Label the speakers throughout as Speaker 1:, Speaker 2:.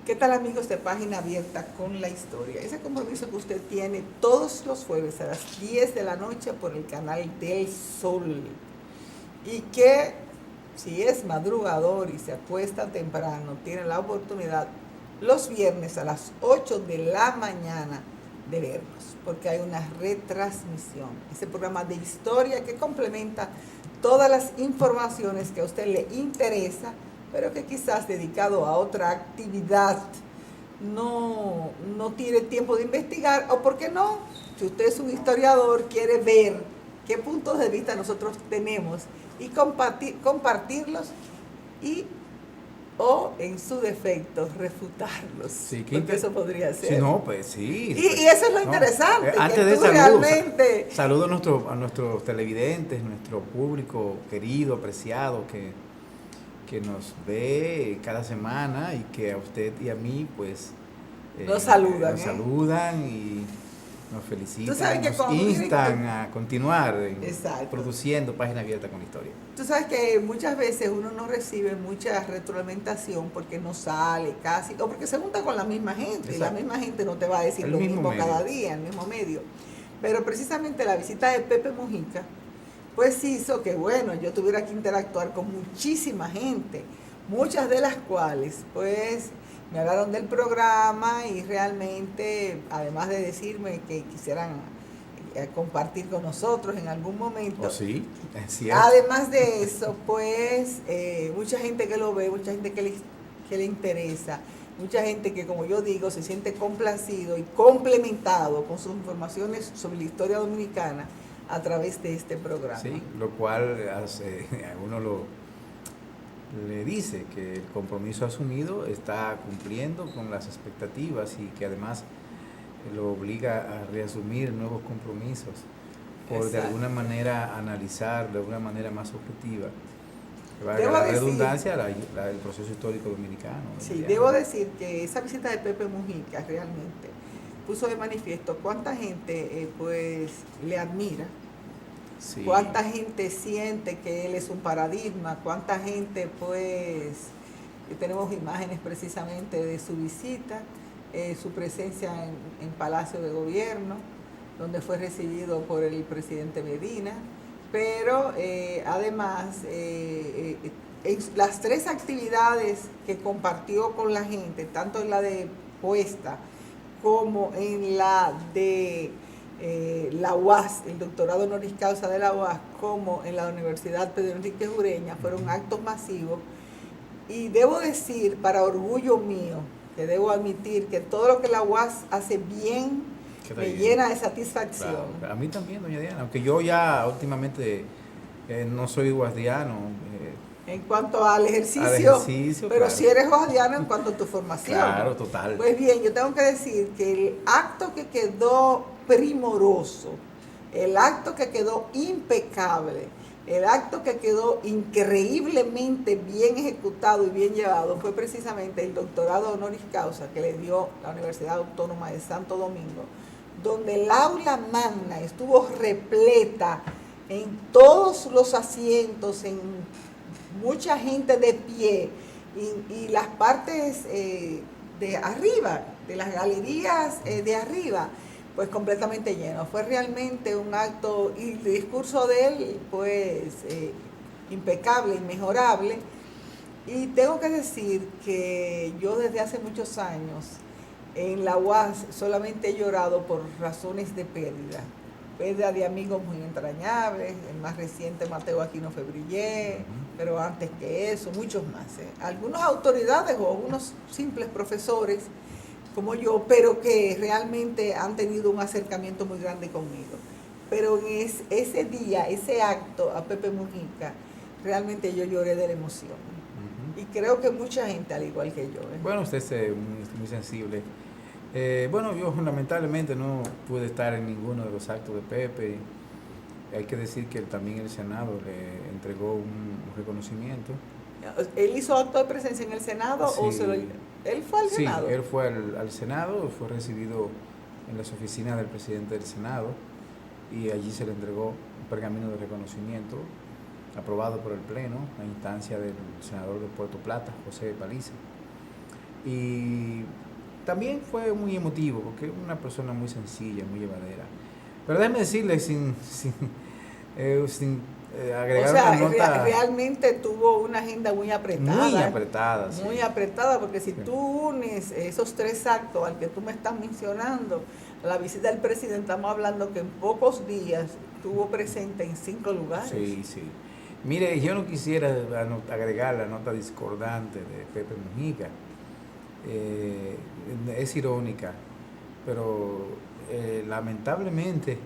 Speaker 1: ¿Qué tal, amigos de Página Abierta con la Historia? Ese compromiso que usted tiene todos los jueves a las 10 de la noche por el canal del Sol. Y que si es madrugador y se acuesta temprano, tiene la oportunidad los viernes a las 8 de la mañana de vernos, porque hay una retransmisión. Ese programa de historia que complementa todas las informaciones que a usted le interesa, pero que quizás dedicado a otra actividad no tiene tiempo de investigar, o porque no, si usted es un historiador, quiere ver qué puntos de vista nosotros tenemos y compartirlos y o en su defecto refutarlos,
Speaker 2: Sí,
Speaker 1: porque eso podría
Speaker 2: sí,
Speaker 1: ser.
Speaker 2: no, pues sí.
Speaker 1: Y eso es lo
Speaker 2: No,
Speaker 1: interesante, que
Speaker 2: antes de
Speaker 1: tú
Speaker 2: saludos,
Speaker 1: realmente
Speaker 2: saludo a nuestros televidentes, nuestro público querido, apreciado, que nos ve cada semana y que a usted y a mí, pues,
Speaker 1: nos saludan,
Speaker 2: nos
Speaker 1: ¿eh?
Speaker 2: saludan y nos
Speaker 1: Tú sabes
Speaker 2: felicitan,
Speaker 1: que
Speaker 2: nos
Speaker 1: cuando tú tienes
Speaker 2: instan a continuar
Speaker 1: exacto.
Speaker 2: produciendo Página Abierta con la Historia.
Speaker 1: Tú sabes que muchas veces uno no recibe mucha retroalimentación porque no sale casi, o porque se junta con la misma gente, y la
Speaker 2: Exacto.
Speaker 1: misma gente no te va a decir
Speaker 2: El
Speaker 1: lo
Speaker 2: mismo
Speaker 1: mismo cada
Speaker 2: medio.
Speaker 1: día, el mismo medio. Pero precisamente la visita de Pepe Mujica, pues hizo que, bueno, yo tuviera que interactuar con muchísima gente, muchas de las cuales, pues, me hablaron del programa y realmente, además de decirme que quisieran compartir con nosotros en algún
Speaker 2: ¿O
Speaker 1: momento.
Speaker 2: sí? Es cierto.
Speaker 1: Además de eso, pues mucha gente que lo ve, mucha gente que le interesa, mucha gente que, como yo digo, se siente complacido y complementado con sus informaciones sobre la historia dominicana a través de este programa.
Speaker 2: Sí, lo cual hace, a uno le dice que el compromiso asumido está cumpliendo con las expectativas y que además lo obliga a reasumir nuevos compromisos por de alguna
Speaker 1: Exacto.
Speaker 2: manera analizar de una manera más objetiva, que valga
Speaker 1: Debo
Speaker 2: la
Speaker 1: decir,
Speaker 2: redundancia, el proceso histórico dominicano.
Speaker 1: sí, debo decir que esa visita de Pepe Mujica realmente puso de manifiesto cuánta gente pues le admira.
Speaker 2: Sí.
Speaker 1: Cuánta gente siente que él es un paradigma, cuánta gente pues, tenemos imágenes precisamente de su visita, su presencia en Palacio de Gobierno, donde fue recibido por el presidente Medina, pero además las tres actividades que compartió con la gente, tanto en la de puesta como en la de la UAS, el doctorado honoris causa de la UAS, como en la Universidad Pedro Enrique Ureña, fueron actos masivos. Y debo decir, para orgullo mío, que debo admitir que todo lo que la UAS hace bien me llena de satisfacción.
Speaker 2: Claro, a mí también, doña Diana, aunque yo ya últimamente no soy guasdiano.
Speaker 1: En cuanto al
Speaker 2: Al
Speaker 1: ejercicio,
Speaker 2: ejercicio,
Speaker 1: pero
Speaker 2: claro.
Speaker 1: si eres guardiano en cuanto a tu formación.
Speaker 2: Claro, total.
Speaker 1: Pues bien, yo tengo que decir que el acto que quedó primoroso, el acto que quedó impecable, el acto que quedó increíblemente bien ejecutado y bien llevado fue precisamente el doctorado honoris causa que le dio la Universidad Autónoma de Santo Domingo, donde el aula magna estuvo repleta en todos los asientos, en mucha gente de pie y las partes de arriba, de las galerías de arriba, pues completamente lleno. Fue realmente un acto, y el discurso de él, pues impecable, inmejorable. Y tengo que decir que yo desde hace muchos años en la UAS solamente he llorado por razones de pérdida de amigos muy entrañables, el más reciente Mateo Aquino Febrillé, pero antes que eso, muchos más. Algunas autoridades o algunos simples profesores como yo, pero que realmente han tenido un acercamiento muy grande conmigo. Pero en ese día, ese acto a Pepe Mujica, realmente yo lloré de la emoción. Y creo que mucha gente, al igual que yo.
Speaker 2: Bueno, usted es muy sensible. Bueno, yo lamentablemente no pude estar en ninguno de los actos de Pepe. Hay que decir que también el Senado le entregó un reconocimiento.
Speaker 1: ¿Él hizo acto de presencia en el Senado
Speaker 2: Sí,
Speaker 1: o él fue al Senado?
Speaker 2: Sí, él fue al Senado, fue recibido en las oficinas del presidente del Senado y allí se le entregó un pergamino de reconocimiento aprobado por el Pleno a instancia del senador de Puerto Plata, José Paliza. Y también fue muy emotivo, porque es una persona muy sencilla, muy llevadera. Pero déjeme decirle, sin
Speaker 1: O
Speaker 2: agregar
Speaker 1: sea,
Speaker 2: una nota
Speaker 1: realmente tuvo una agenda muy apretada.
Speaker 2: muy apretada, sí.
Speaker 1: Muy apretada, porque si
Speaker 2: Sí.
Speaker 1: tú unes esos 3 actos al que tú me estás mencionando, la visita del presidente, estamos hablando que en pocos días estuvo presente en 5 lugares.
Speaker 2: Sí, sí. Mire, yo no quisiera agregar la nota discordante de Pepe Mujica. Eh, es irónica, pero lamentablemente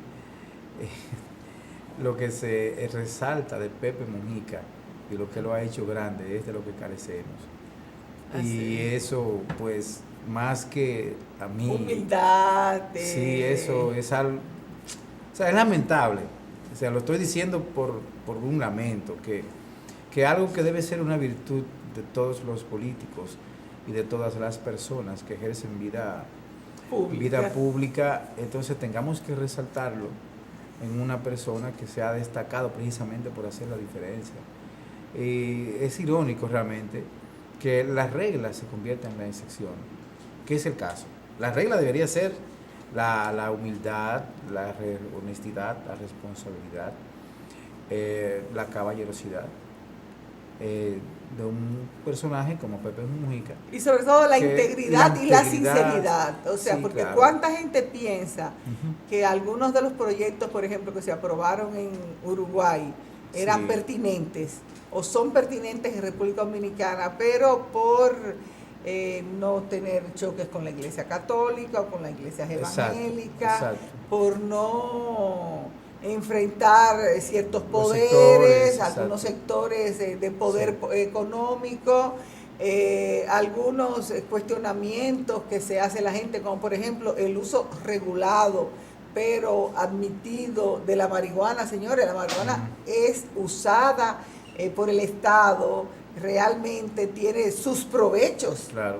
Speaker 2: lo que se resalta de Pepe Mujica y lo que lo ha hecho grande es de lo que carecemos. Y eso, pues, más que a mí,
Speaker 1: humildad.
Speaker 2: sí, eso es algo, o sea, es lamentable. O sea, lo estoy diciendo por un lamento, que algo que debe ser una virtud de todos los políticos y de todas las personas que ejercen vida pública, entonces tengamos que resaltarlo en una persona que se ha destacado precisamente por hacer la diferencia. Es irónico realmente que las reglas se conviertan en la excepción, que es el caso. La regla debería ser la humildad, la honestidad, la responsabilidad, la caballerosidad de un personaje como Pepe Mujica.
Speaker 1: Y sobre todo la integridad y la sinceridad. O sea,
Speaker 2: sí,
Speaker 1: porque
Speaker 2: claro.
Speaker 1: cuánta gente piensa que algunos de los proyectos, por ejemplo, que se aprobaron en Uruguay, eran
Speaker 2: Sí.
Speaker 1: pertinentes o son pertinentes en República Dominicana, pero por no tener choques con la Iglesia Católica o con la Iglesia Evangélica,
Speaker 2: Exacto.
Speaker 1: por no enfrentar ciertos poderes,
Speaker 2: sectores,
Speaker 1: algunos sectores de poder
Speaker 2: Sí.
Speaker 1: económico, algunos cuestionamientos que se hace la gente, como por ejemplo el uso regulado pero admitido de la marihuana. Señores, la marihuana es usada por el Estado, realmente tiene sus provechos,
Speaker 2: Claro.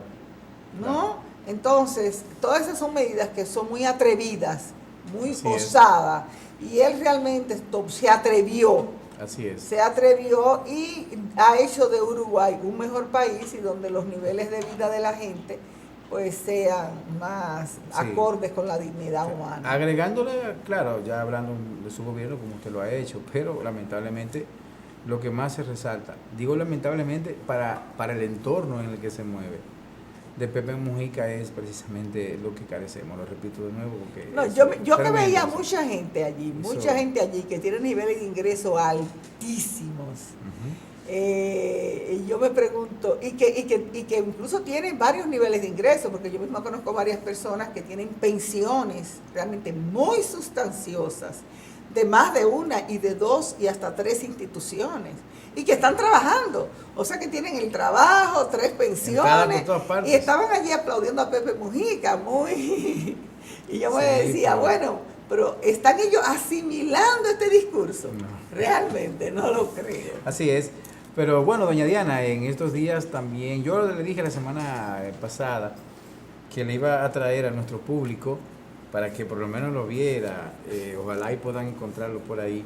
Speaker 1: ¿no?
Speaker 2: Claro.
Speaker 1: Entonces, todas esas son medidas que son muy atrevidas, muy
Speaker 2: Así es.
Speaker 1: osadas, y él realmente se atrevió.
Speaker 2: Así es.
Speaker 1: Se atrevió y ha hecho de Uruguay un mejor país y donde los niveles de vida de la gente pues sean más acordes con la dignidad humana.
Speaker 2: Agregándole, claro, ya hablando de su gobierno como usted lo ha hecho, pero lamentablemente lo que más se resalta, digo lamentablemente para el entorno en el que se mueve, de Pepe Mujica es precisamente lo que carecemos, lo repito de nuevo. Porque
Speaker 1: no, yo que veía mucha gente allí que tiene niveles de ingreso altísimos. Y yo me pregunto, y que incluso tienen varios niveles de ingreso, porque yo misma conozco varias personas que tienen pensiones realmente muy sustanciosas, de más de una y de 2 y hasta 3 instituciones, y que están trabajando, o sea que tienen el trabajo, 3 pensiones, y estaban allí aplaudiendo a Pepe Mujica, muy, y yo me decía, bueno, pero ¿están ellos asimilando este discurso? No. Realmente no lo creo.
Speaker 2: Así es. Pero bueno, doña Diana, en estos días también, yo le dije la semana pasada que le iba a traer a nuestro público para que por lo menos lo viera, ojalá y puedan encontrarlo por ahí,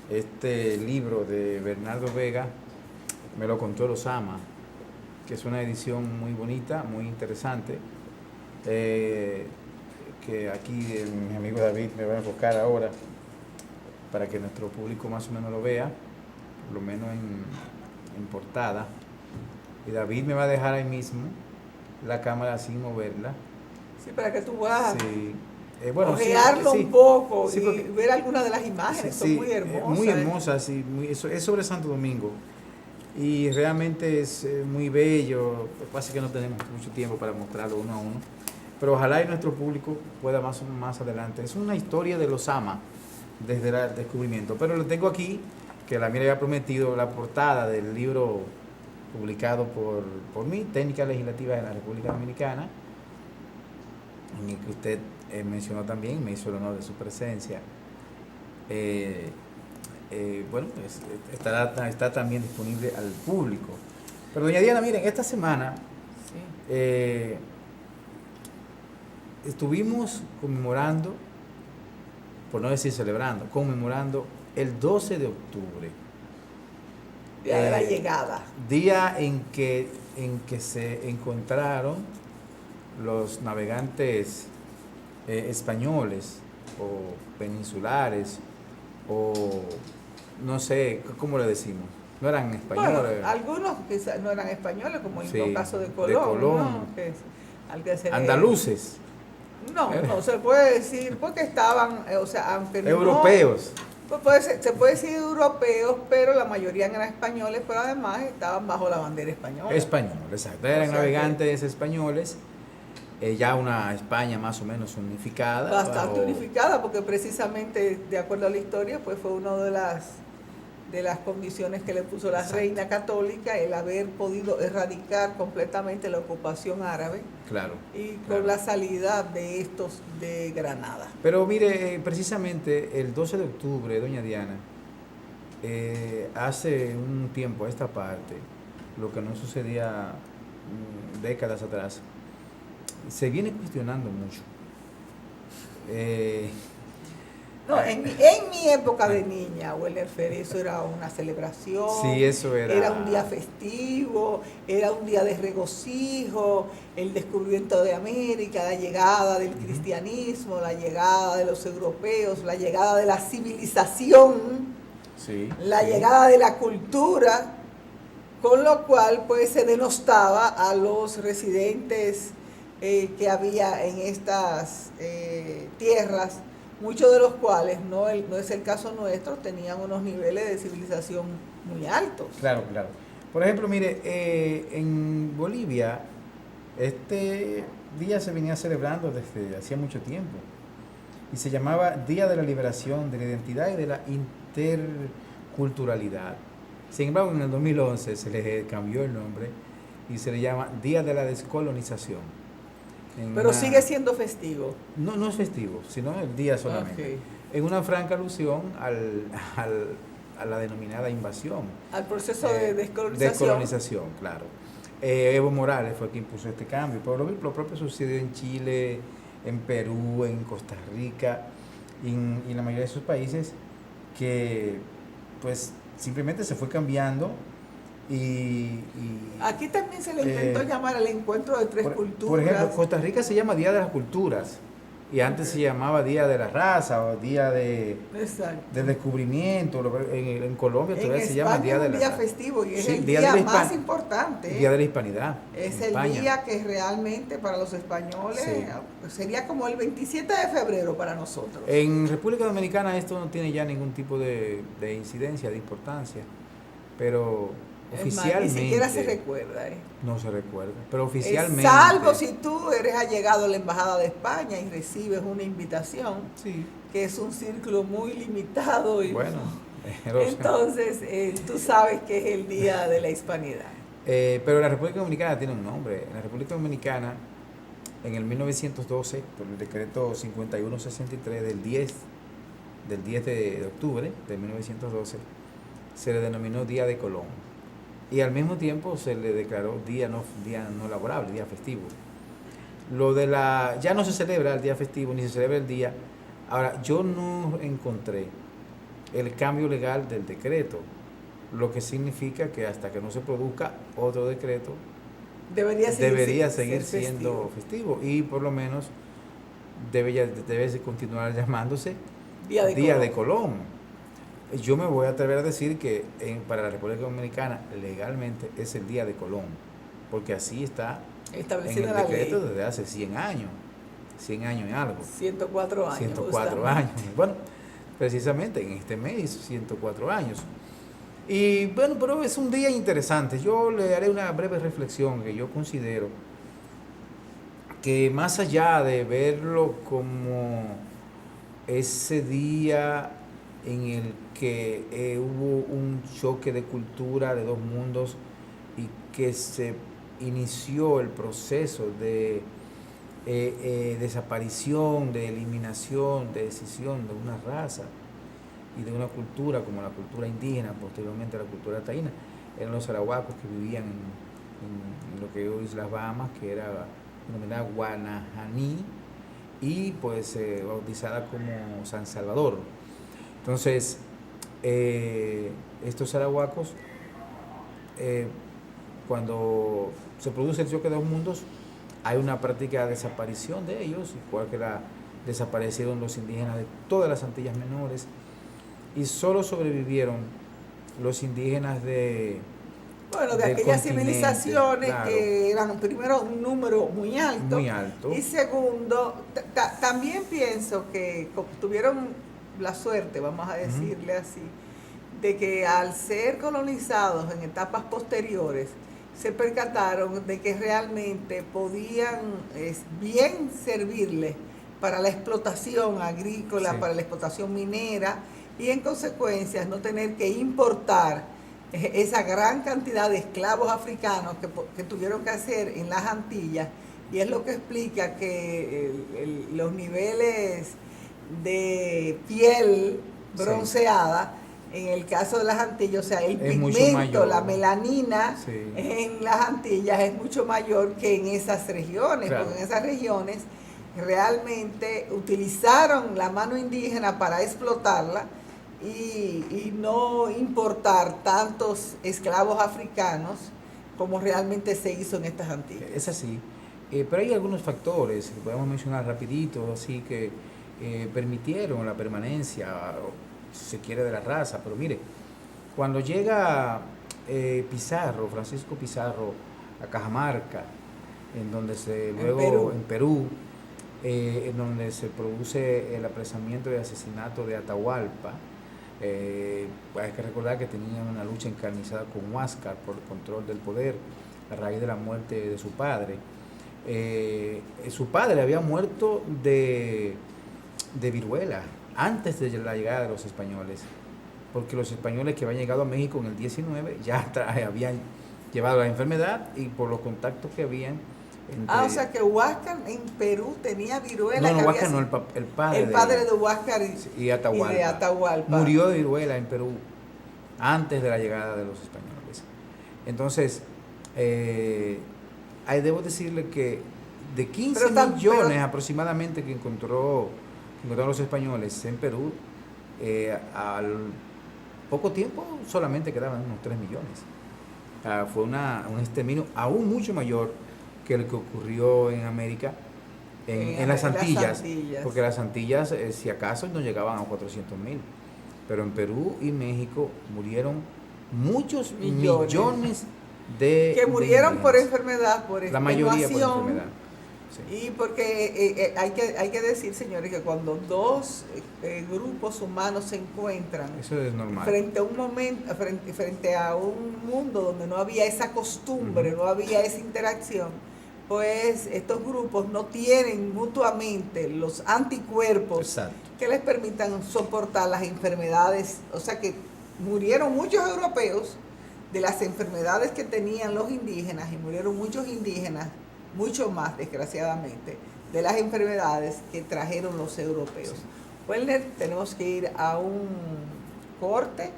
Speaker 2: este libro de Bernardo Vega, Me lo contó el Osama, que es una edición muy bonita, muy interesante, que aquí mi amigo David me va a enfocar ahora para que nuestro público más o menos lo vea, por lo menos en portada, y David me va a dejar ahí mismo la cámara sin moverla.
Speaker 1: Sí, para que tú puedas
Speaker 2: bueno,
Speaker 1: ojearlo un poco y ver algunas de las imágenes, son muy hermosas.
Speaker 2: Muy hermosas, es sobre Santo Domingo y realmente es muy bello. Lo que pasa es que no tenemos mucho tiempo para mostrarlo uno a uno, pero ojalá y nuestro público pueda más adelante. Es una historia de los Ama desde el descubrimiento, pero lo tengo aquí, que la mía había prometido, la portada del libro publicado por mí, Técnicas Legislativas de la República Dominicana, en el que usted mencionó también, me hizo el honor de su presencia. Bueno, pues está también disponible al público. Pero doña Diana, miren, esta semana estuvimos conmemorando, por no decir celebrando, conmemorando el 12 de octubre.
Speaker 1: Día de la llegada.
Speaker 2: Día en que en que se encontraron los navegantes españoles o peninsulares o no sé, ¿cómo le decimos? No eran españoles.
Speaker 1: Bueno, algunos quizás no eran españoles, como el
Speaker 2: Sí,
Speaker 1: caso de
Speaker 2: de
Speaker 1: Colón,
Speaker 2: Colón.
Speaker 1: ¿no? Al que se le-
Speaker 2: Andaluces,
Speaker 1: no se puede decir, porque estaban, o sea, aunque
Speaker 2: europeos.
Speaker 1: no, se puede decir europeos, pero la mayoría eran españoles, pero además estaban bajo la bandera española.
Speaker 2: Españoles, exacto. Eran
Speaker 1: O sea
Speaker 2: navegantes españoles, ya una España más o menos unificada.
Speaker 1: Bastante unificada, porque precisamente, de acuerdo a la historia, pues fue una de las condiciones que le puso la
Speaker 2: Exacto.
Speaker 1: reina católica, el haber podido erradicar completamente la ocupación árabe.
Speaker 2: Claro.
Speaker 1: Y
Speaker 2: claro.
Speaker 1: con la salida de estos de Granada.
Speaker 2: Pero mire, precisamente el 12 de octubre, doña Diana, hace un tiempo a esta parte, lo que no sucedía décadas atrás, se viene cuestionando mucho.
Speaker 1: No, en mi época de niña, Welner Ferry, eso era una celebración.
Speaker 2: Sí, eso era.
Speaker 1: Era un día festivo, era un día de regocijo, el descubrimiento de América, la llegada del cristianismo, la llegada de los europeos, la llegada de la civilización,
Speaker 2: Sí,
Speaker 1: la
Speaker 2: sí.
Speaker 1: llegada de la cultura, con lo cual pues se denostaba a los residentes que había en estas tierras, muchos de los cuales, no es el caso nuestro, tenían unos niveles de civilización muy altos.
Speaker 2: Claro, claro. Por ejemplo, mire, en Bolivia este día se venía celebrando desde hacía mucho tiempo y se llamaba Día de la Liberación de la Identidad y de la Interculturalidad. Sin embargo, en el 2011 se le cambió el nombre y se le llama Día de la Descolonización.
Speaker 1: Pero sigue siendo festivo.
Speaker 2: No, no es festivo, sino el día solamente.
Speaker 1: Okay.
Speaker 2: En una franca alusión a la denominada invasión.
Speaker 1: Al proceso de descolonización.
Speaker 2: Descolonización, claro. Evo Morales fue quien impuso este cambio, pero lo propio sucedió en Chile, en Perú, en Costa Rica y en la mayoría de esos países que pues simplemente se fue cambiando y
Speaker 1: aquí también se le intentó llamar al encuentro de tres culturas.
Speaker 2: Por ejemplo, Costa Rica se llama Día de las Culturas y antes se llamaba Día de la Raza o Día de Descubrimiento. En Colombia todavía se llama Día de la Raza.
Speaker 1: Es un día festivo y es
Speaker 2: Sí,
Speaker 1: el día más importante.
Speaker 2: Día de la Hispanidad.
Speaker 1: Es el día que realmente para los españoles sería como el 27 de febrero para nosotros.
Speaker 2: En República Dominicana esto no tiene ya ningún tipo de incidencia, de importancia, pero oficialmente
Speaker 1: ni siquiera se recuerda.
Speaker 2: No se recuerda, pero oficialmente.
Speaker 1: Salvo si tú eres allegado a la Embajada de España y recibes una invitación,
Speaker 2: sí,
Speaker 1: que es un círculo muy limitado. Y
Speaker 2: bueno,
Speaker 1: entonces tú sabes que es el Día de la Hispanidad.
Speaker 2: Pero la República Dominicana tiene un nombre. En la República Dominicana, en el 1912, por el decreto 5163 del 10 de octubre de 1912, se le denominó Día de Colón. Y al mismo tiempo se le declaró día no laborable, día festivo. Ya no se celebra el día festivo, ni se celebra el día. Ahora, yo no encontré el cambio legal del decreto, lo que significa que hasta que no se produzca otro decreto, debería seguir siendo festivo y por lo menos debe continuar llamándose Día de Colón. Yo me voy a atrever a decir que para la República Dominicana legalmente es el Día de Colón, porque así está establecido en el decreto desde hace 100 años y algo.
Speaker 1: 104 años.
Speaker 2: 104 años. Bueno, precisamente en este mes, 104 años. Y bueno, pero es un día interesante. Yo le haré una breve reflexión que yo considero que más allá de verlo como ese día en el que hubo un choque de cultura de dos mundos y que se inició el proceso de desaparición, de eliminación, de decisión de una raza y de una cultura como la cultura indígena, posteriormente la cultura taína, eran los arahuacos que vivían en lo que hoy es las Bahamas, que era denominada Guanajaní y pues bautizada como San Salvador. Entonces, estos arahuacos cuando se produce el choque de los mundos, hay una práctica desaparición de ellos, igual que desaparecieron los indígenas de todas las Antillas Menores, y solo sobrevivieron los indígenas
Speaker 1: de
Speaker 2: del
Speaker 1: aquellas
Speaker 2: continente,
Speaker 1: civilizaciones,
Speaker 2: claro,
Speaker 1: que eran primero un número muy alto, y segundo, también pienso que tuvieron la suerte, vamos a decirle así, de que al ser colonizados en etapas posteriores, se percataron de que realmente podían bien servirles para la explotación agrícola,
Speaker 2: sí,
Speaker 1: para la explotación minera, y en consecuencia no tener que importar esa gran cantidad de esclavos africanos que tuvieron que hacer en las Antillas, y es lo que explica que los niveles de piel bronceada, sí, en el caso de las Antillas, o sea, el pigmento, la melanina, sí, en las Antillas es mucho mayor que en esas regiones, claro, porque en esas regiones realmente utilizaron la mano indígena para explotarla y no importar tantos esclavos africanos como realmente se hizo en estas Antillas.
Speaker 2: Es así, pero hay algunos factores que podemos mencionar rapidito, así que permitieron la permanencia, si se quiere, de la raza. Pero mire, cuando llega Pizarro, Francisco Pizarro, a Cajamarca, en donde en Perú, en donde se produce el apresamiento y asesinato de Atahualpa, hay que recordar que tenían una lucha encarnizada con Huáscar por el control del poder a raíz de la muerte de su padre. Su padre había muerto de viruela antes de la llegada de los españoles, porque los españoles que habían llegado a México en el 19 ya habían llevado la enfermedad, y por los contactos que habían
Speaker 1: o sea que Huáscar en Perú tenía viruela.
Speaker 2: No, Huáscar no, el
Speaker 1: padre de Huáscar
Speaker 2: y Atahualpa murió de viruela en Perú antes de la llegada de los españoles. Entonces, debo decirle que de 15 millones aproximadamente que encontraron los españoles en Perú, al poco tiempo solamente quedaban unos 3 millones. Fue un exterminio aún mucho mayor que el que ocurrió en América, en las Antillas, porque las Antillas, si acaso, no llegaban a 400,000, pero en Perú y México murieron muchos millones
Speaker 1: que murieron por enfermedad, por
Speaker 2: la mayoría por enfermedad.
Speaker 1: Sí. Y porque hay que decir, señores, que cuando dos grupos humanos se encuentran,
Speaker 2: eso es normal,
Speaker 1: frente a un mundo donde no había esa costumbre, no había esa interacción, pues estos grupos no tienen mutuamente los anticuerpos, exacto, que les permitan soportar las enfermedades. O sea que murieron muchos europeos de las enfermedades que tenían los indígenas, y murieron muchos indígenas, mucho más desgraciadamente, de las enfermedades que trajeron los europeos. Sí. Wellner, tenemos que ir a un corte,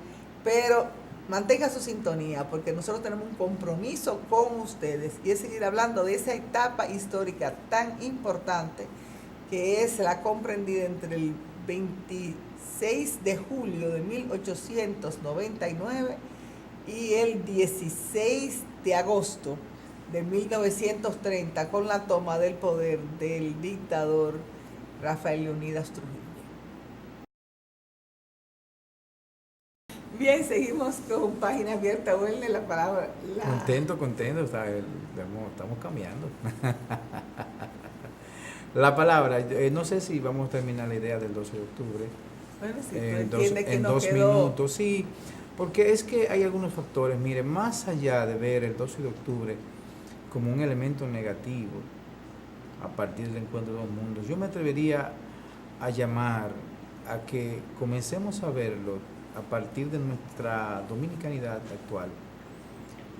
Speaker 1: pero mantenga su sintonía, porque nosotros tenemos un compromiso con ustedes, y es seguir hablando de esa etapa histórica tan importante que es la comprendida entre el 26 de julio de 1899 y el 16 de agosto de 1930, con la toma del poder del dictador Rafael Leónidas Trujillo. Bien, seguimos con Página Abierta. Huele la palabra.
Speaker 2: Contento, estamos cambiando. La palabra, no sé si vamos a terminar la idea del 12 de octubre.
Speaker 1: Bueno, sí, en 2
Speaker 2: minutos, sí, porque es que hay algunos factores. Mire, más allá de ver el 12 de octubre como un elemento negativo a partir del encuentro de los mundos, yo me atrevería a llamar a que comencemos a verlo a partir de nuestra dominicanidad actual.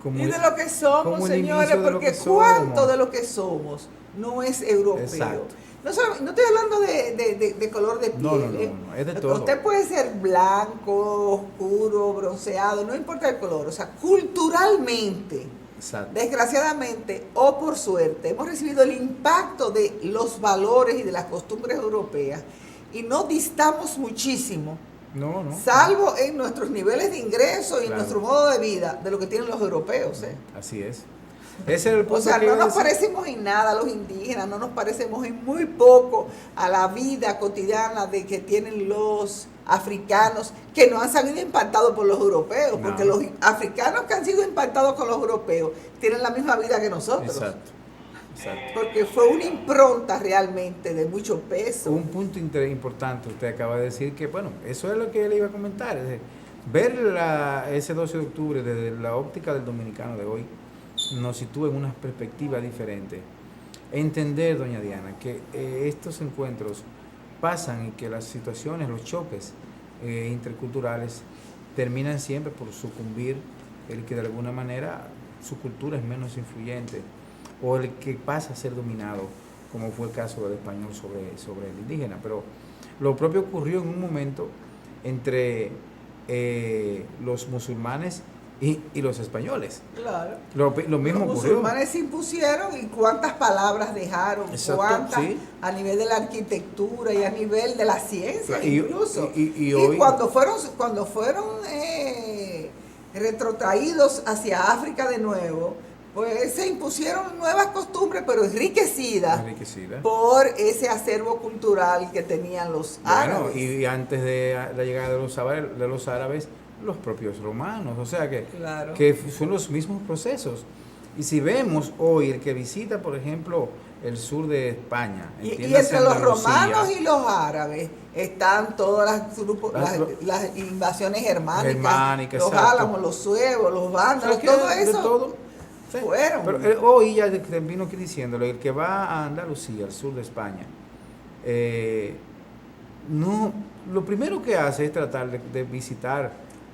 Speaker 1: Y de lo que somos, señores, porque ¿cuánto de lo que somos no es europeo? Exacto. No estoy hablando de color de piel.
Speaker 2: No, es de todo.
Speaker 1: Usted puede ser blanco, oscuro, bronceado, no importa el color. O sea, culturalmente, exacto, desgraciadamente o por suerte, hemos recibido el impacto de los valores y de las costumbres europeas, y no distamos muchísimo
Speaker 2: No, no.
Speaker 1: salvo en nuestros niveles de ingreso y
Speaker 2: Claro.
Speaker 1: nuestro modo de vida, de lo que tienen los europeos.
Speaker 2: Así es. Ese era el punto.
Speaker 1: O sea,
Speaker 2: que
Speaker 1: no
Speaker 2: iba a
Speaker 1: nos
Speaker 2: decir.
Speaker 1: parecemos en nada a los indígenas, no nos parecemos en muy poco a la vida cotidiana de que tienen los africanos, que no han salido impactados por los europeos, porque
Speaker 2: No.
Speaker 1: los africanos que han sido impactados con los europeos tienen la misma vida que nosotros.
Speaker 2: Exacto. Exacto.
Speaker 1: Porque fue una impronta realmente de mucho peso.
Speaker 2: Un punto importante, usted acaba de decir que, bueno, eso es lo que le iba a comentar. Es decir, ver ese 12 de octubre desde la óptica del dominicano de hoy nos sitúa en una perspectiva diferente. Entender, doña Diana, que estos encuentros pasan y que las situaciones, los choques interculturales terminan siempre por sucumbir el que de alguna manera su cultura es menos influyente o el que pasa a ser dominado, como fue el caso del español sobre el indígena. Pero lo propio ocurrió en un momento entre los musulmanes y los españoles.
Speaker 1: Claro.
Speaker 2: Lo mismo
Speaker 1: Los
Speaker 2: ocurrió.
Speaker 1: musulmanes se impusieron y cuántas palabras dejaron,
Speaker 2: Exacto,
Speaker 1: cuántas
Speaker 2: sí.
Speaker 1: a nivel de la arquitectura y a nivel de la ciencia
Speaker 2: Y-
Speaker 1: incluso.
Speaker 2: y hoy-
Speaker 1: cuando fueron retrotraídos hacia África de nuevo, pues se impusieron nuevas costumbres, pero enriquecidas
Speaker 2: Enriquecida.
Speaker 1: por ese acervo cultural que tenían los
Speaker 2: Bueno,
Speaker 1: árabes.
Speaker 2: y antes de la llegada de los árabes, los propios romanos, o sea
Speaker 1: Claro.
Speaker 2: que son los mismos procesos. Y si vemos hoy el que visita, por ejemplo, el sur de España,
Speaker 1: Y
Speaker 2: entiéndase
Speaker 1: entre los
Speaker 2: Andalucía,
Speaker 1: romanos y los árabes están todas las invasiones germánicas, los
Speaker 2: exacto.
Speaker 1: álamos, los suevos, los
Speaker 2: o
Speaker 1: vándalos,
Speaker 2: sea, que
Speaker 1: todo
Speaker 2: de
Speaker 1: eso
Speaker 2: todo, sí.
Speaker 1: fueron.
Speaker 2: Pero hoy ya termino aquí diciéndole, el que va a Andalucía, al sur de España, no, lo primero que hace es tratar de visitar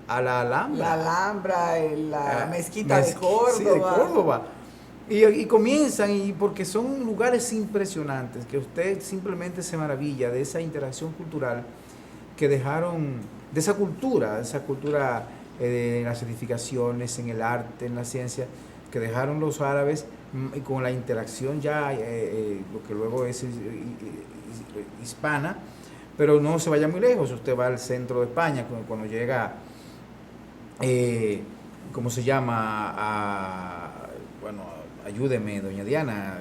Speaker 2: a la Alhambra.
Speaker 1: La Alhambra, la
Speaker 2: Ah,
Speaker 1: mezquita de Córdoba.
Speaker 2: Sí, de Córdoba. Y comienzan, y porque son lugares impresionantes, que usted simplemente se maravilla de esa interacción cultural que dejaron, de esa cultura en las edificaciones, en el arte, en la ciencia, que dejaron los árabes, y con la interacción ya, lo que luego es hispana, pero no se vaya muy lejos, usted va al centro de España, cuando llega, ¿cómo se llama? Bueno, ayúdeme, doña Diana.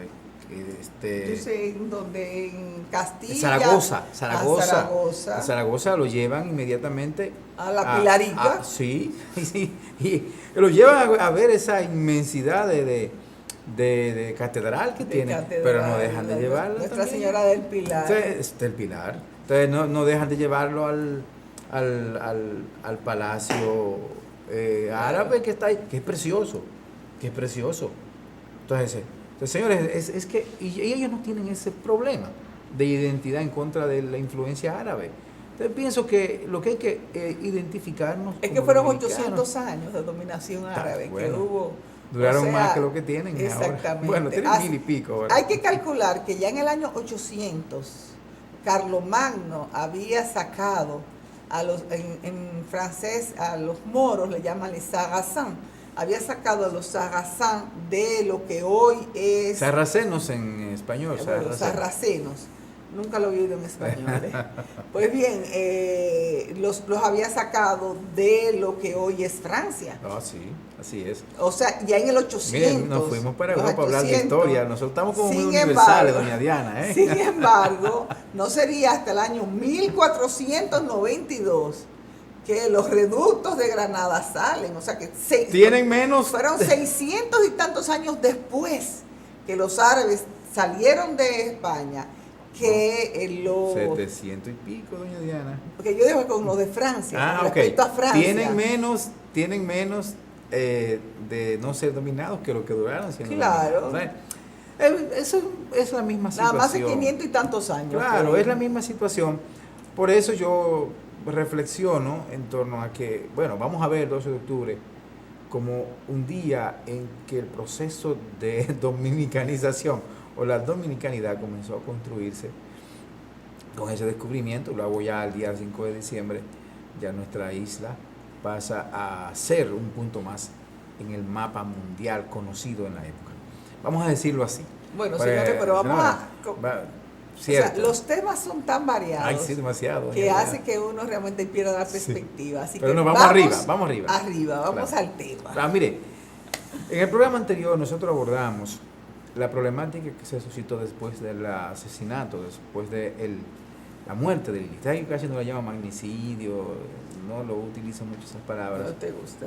Speaker 1: Yo sé en donde en Castilla.
Speaker 2: Zaragoza.
Speaker 1: A
Speaker 2: A Zaragoza lo llevan inmediatamente
Speaker 1: A la Pilarica.
Speaker 2: Sí, sí, y lo llevan a ver esa inmensidad de catedral que
Speaker 1: de
Speaker 2: tiene,
Speaker 1: catedral,
Speaker 2: pero no dejan de llevarla.
Speaker 1: Nuestra
Speaker 2: también.
Speaker 1: Señora del Pilar.
Speaker 2: Entonces, del Pilar. Entonces no dejan de llevarlo al palacio árabe que está ahí, que es precioso. Entonces, señores, es que y ellos no tienen ese problema de identidad en contra de la influencia árabe. Entonces pienso que lo que hay que identificarnos
Speaker 1: Es que
Speaker 2: como
Speaker 1: fueron
Speaker 2: dominicanos.
Speaker 1: 800 años de dominación árabe
Speaker 2: Bueno,
Speaker 1: que hubo.
Speaker 2: duraron
Speaker 1: O sea,
Speaker 2: más que lo que tienen ahora.
Speaker 1: exactamente.
Speaker 2: Bueno, tienen 1000 y pico ahora.
Speaker 1: Hay que calcular que ya en el año 800 Carlomagno había sacado en francés a los moros, le llaman les sarrasins, había sacado a los sarrasins de lo que hoy es
Speaker 2: Sarracenos en español.
Speaker 1: bueno, sarracenos. Nunca lo he oído en español. Pues bien, los había sacado de lo que hoy es Francia.
Speaker 2: Ah, sí, así es.
Speaker 1: O sea, ya en el 800.
Speaker 2: Miren, nos fuimos para
Speaker 1: los
Speaker 2: Europa a hablar de
Speaker 1: 800.
Speaker 2: historia. Nosotros estamos como muy
Speaker 1: Sin
Speaker 2: universales,
Speaker 1: embargo,
Speaker 2: doña Diana.
Speaker 1: Sin embargo, no sería hasta el año 1492 que los reductos de Granada salen. O sea que
Speaker 2: Tienen menos.
Speaker 1: fueron 600 y tantos años después que los árabes salieron de España que los...
Speaker 2: 700 y pico, doña Diana.
Speaker 1: Porque yo digo con los de Francia, con
Speaker 2: Ok.
Speaker 1: respecto a Francia.
Speaker 2: Tienen menos de no ser dominados que lo que duraron siendo
Speaker 1: Claro.
Speaker 2: dominados. Eso es la misma
Speaker 1: Nada
Speaker 2: situación.
Speaker 1: más de 500 y tantos años.
Speaker 2: Claro,
Speaker 1: que-
Speaker 2: es la misma situación. Por eso yo reflexiono en torno a que, bueno, vamos a ver el 12 de octubre como un día en que el proceso de dominicanización o la dominicanidad comenzó a construirse con ese descubrimiento. Luego ya al día 5 de diciembre ya nuestra isla pasa a ser un punto más en el mapa mundial conocido en la época. Vamos a decirlo así.
Speaker 1: Bueno, señores, pero vamos a...
Speaker 2: cierto.
Speaker 1: O sea, los temas son tan variados.
Speaker 2: Ay, sí, demasiado.
Speaker 1: Que hace que uno realmente pierda la perspectiva.
Speaker 2: Sí.
Speaker 1: Así
Speaker 2: Pero
Speaker 1: que
Speaker 2: no, vamos arriba.
Speaker 1: Arriba, vamos
Speaker 2: claro.
Speaker 1: al tema.
Speaker 2: Ah, mire, en el programa anterior nosotros abordamos la problemática que se suscitó después del asesinato, después de la muerte de Lili. Hay casi no la llama magnicidio, no lo utiliza mucho esas palabras.
Speaker 1: ¿No te gusta?